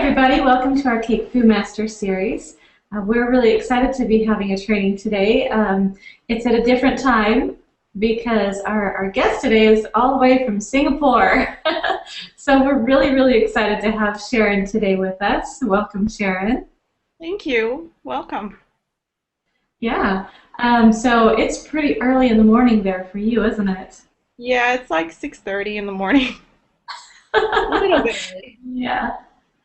everybody. Welcome to our CakeFu Master Series. We're really excited to be having a training today. It's at a different time because our guest today is all the way from Singapore. So we're really excited to have Sharon today with us. Welcome, Sharon. Thank you. Welcome. Yeah. So it's pretty early in the morning there for you, isn't it? Yeah, it's like 6:30 in the morning. A little bit early. Yeah.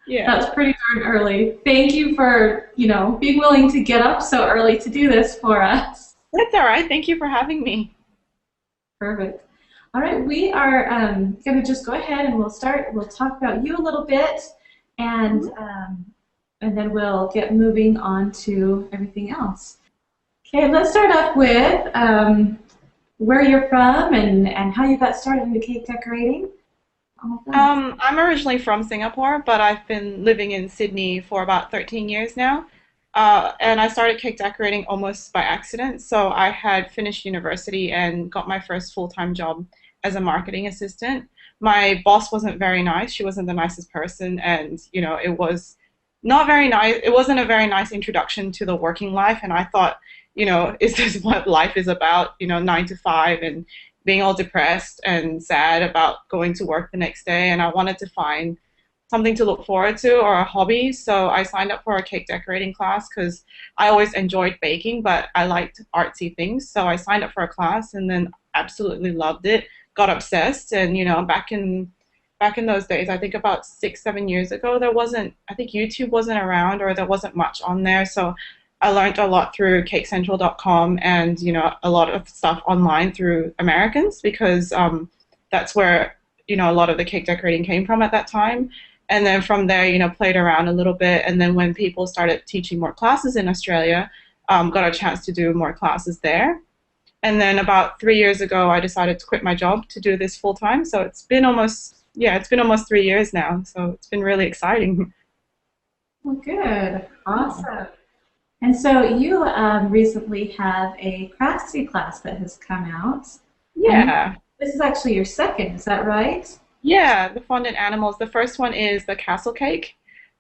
Yeah. That's pretty darn early. Thank you for, being willing to get up so early to do this for us. That's all right. Thank you for having me. Perfect. All right, we are going to just go ahead and we'll start. We'll talk about you a little bit, and Mhm. and then we'll get moving on to everything else. Okay, let's start off with where you're from and how you got started into cake decorating. All of that. I'm originally from Singapore, but I've been living in Sydney for about 13 years now. And I started cake decorating almost by accident. So I had finished university and got my first full-time job as a marketing assistant. My boss wasn't very nice. She wasn't the nicest person, and it was not very nice. It wasn't a very nice introduction to the working life. And I thought, is this what life is about? 9 to 5 and being all depressed and sad about going to work the next day. And I wanted to find something to look forward to or a hobby. So I signed up for a cake decorating class because I always enjoyed baking, but I liked artsy things. So I signed up for a class and then absolutely loved it, got obsessed. And back in those days, I think about 6, 7 years ago, I think YouTube wasn't around or there wasn't much on there. So I learned a lot through CakeCentral.com and a lot of stuff online through Americans because that's where a lot of the cake decorating came from at that time. And then from there, played around a little bit. And then when people started teaching more classes in Australia, got a chance to do more classes there. And then about 3 years ago, I decided to quit my job to do this full time. So it's been almost 3 years now. So it's been really exciting. Well, good. Awesome. And so you recently have a craftsy class that has come out, and Yeah. this is actually your second, is that right? Yeah, the fondant animals. The first one is the castle cake.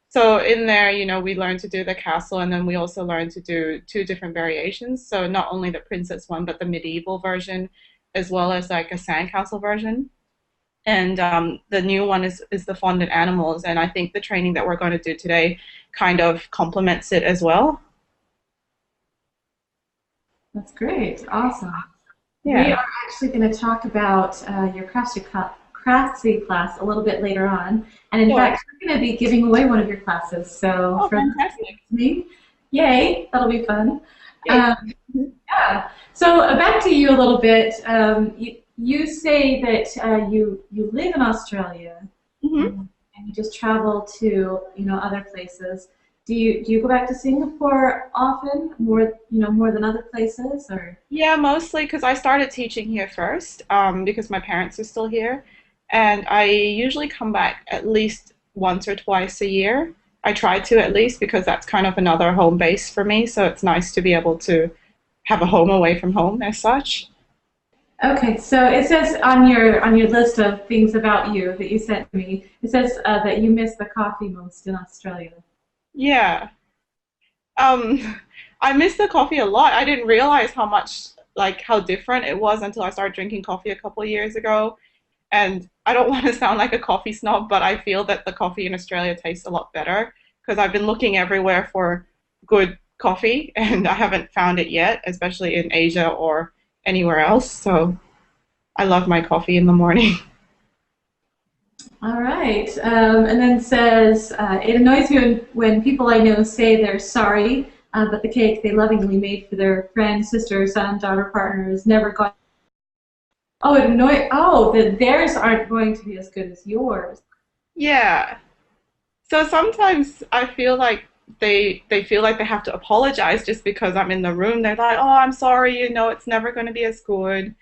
So in there, we learn to do the castle, and then we also learn to do two different variations. So not only the princess one, but the medieval version, as well as like a sandcastle version. And the new one is the fondant animals, and I think the training that we're going to do today kind of complements it as well. That's great. Awesome. We Yeah. are actually going to talk about your craftsy class a little bit later on, and in Sure. fact, we're going to be giving away one of your classes. So Oh, for those fantastic. listening, yay, that'll be fun. Yay. Um, Yeah. So back to you a little bit. You say that you live in Australia Mhm. and you just travel to other places. Do you go back to Singapore often, more than other places, or? Yeah, mostly because I started teaching here first, because my parents are still here. And I usually come back at least once or twice a year. I try to at least because that's kind of another home base for me. So it's nice to be able to have a home away from home as such. Okay, so it says on your list of things about you that you sent me, it says that you miss the coffee most in Australia. Yeah. Um, I miss the coffee a lot. I didn't realize how much, like, how different it was until I started drinking coffee a couple of years ago. And I don't want to sound like a coffee snob, but I feel that the coffee in Australia tastes a lot better because I've been looking everywhere for good coffee and I haven't found it yet, especially in Asia or anywhere else. So I love my coffee in the morning. All right. And then says, it annoys me when people I know say they're sorry, but the cake they lovingly made for their friend, sister, son, daughter, partner is never going. Oh, that theirs aren't going to be as good as yours. Yeah. So sometimes I feel like they feel like they have to apologize just because I'm in the room. They're like, "Oh, I'm sorry, it's never going to be as good."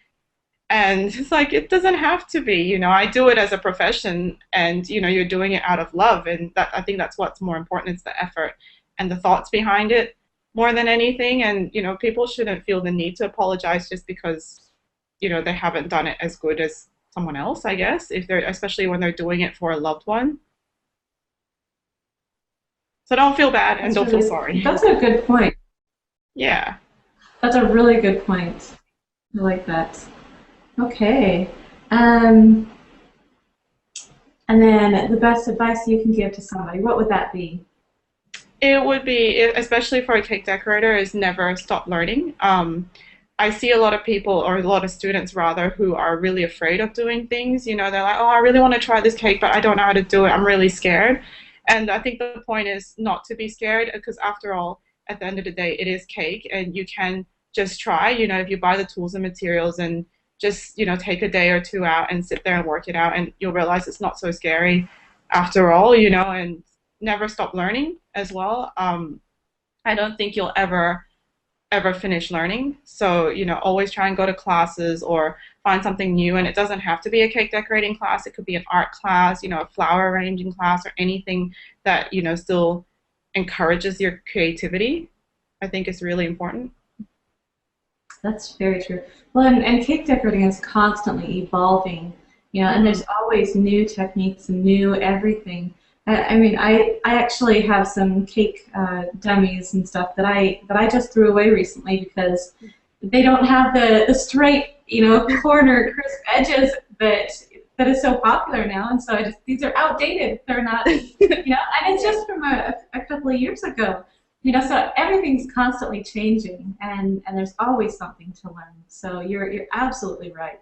And it's like it doesn't have to be, I do it as a profession and you're doing it out of love and that I think that's what's more important is the effort and the thoughts behind it more than anything and people shouldn't feel the need to apologize just because they haven't done it as good as someone else, I guess, if they're especially when they're doing it for a loved one. So don't feel bad and That's don't feel really, sorry. that's a good point. Yeah. That's a really good point. I like that. Okay. Um, and then the best advice you can give to somebody, what would that be? It would be, especially for a cake decorator, is never stop learning. I see a lot of people, or a lot of students rather, who are really afraid of doing things. You know, they're like, oh, I really want to try this cake, but I don't know how to do it. I'm really scared. And I think the point is not to be scared because, after all, at the end of the day, it is cake and you can just try. You know, if you buy the tools and materials and just, take a day or two out and sit there and work it out, and you'll realize it's not so scary after all, and never stop learning as well. I don't think you'll ever finish learning. So, always try and go to classes or find something new. And it doesn't have to be a cake decorating class. It could be an art class, a flower arranging class, or anything that, still encourages your creativity. I think is really important. That's very true. Well, and cake decorating is constantly evolving, and Mm-hmm. there's always new techniques and new everything. I mean, I actually have some cake dummies and stuff that I just threw away recently because they don't have the straight, corner crisp edges that is so popular now, and so these are outdated. They're not, and it's just from a couple of years ago. So everything's constantly changing, and there's always something to learn. So you're absolutely right.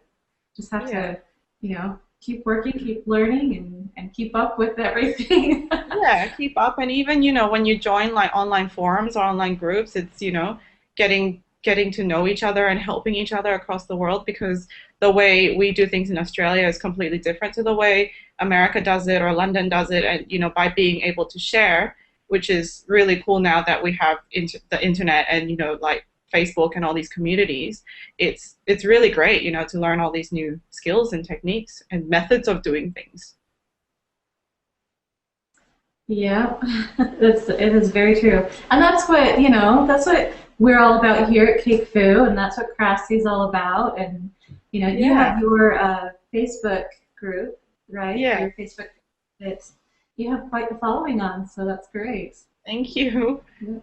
Just have Yeah. to, keep working, keep learning, and keep up with everything. Yeah, keep up. And even, when you join like online forums or online groups, it's, getting to know each other and helping each other across the world because the way we do things in Australia is completely different to the way America does it or London does it. And, by being able to share, which is really cool now that we have the internet and, like Facebook and all these communities, it's really great, to learn all these new skills and techniques and methods of doing things. Yeah, it is very true, and that's what we're all about here at CakeFu, and that's what Craftsy is all about. And you Yeah. have your Facebook group, right? Yeah. Your Facebook that you have quite the following on, so that's great. Thank you. Yeah.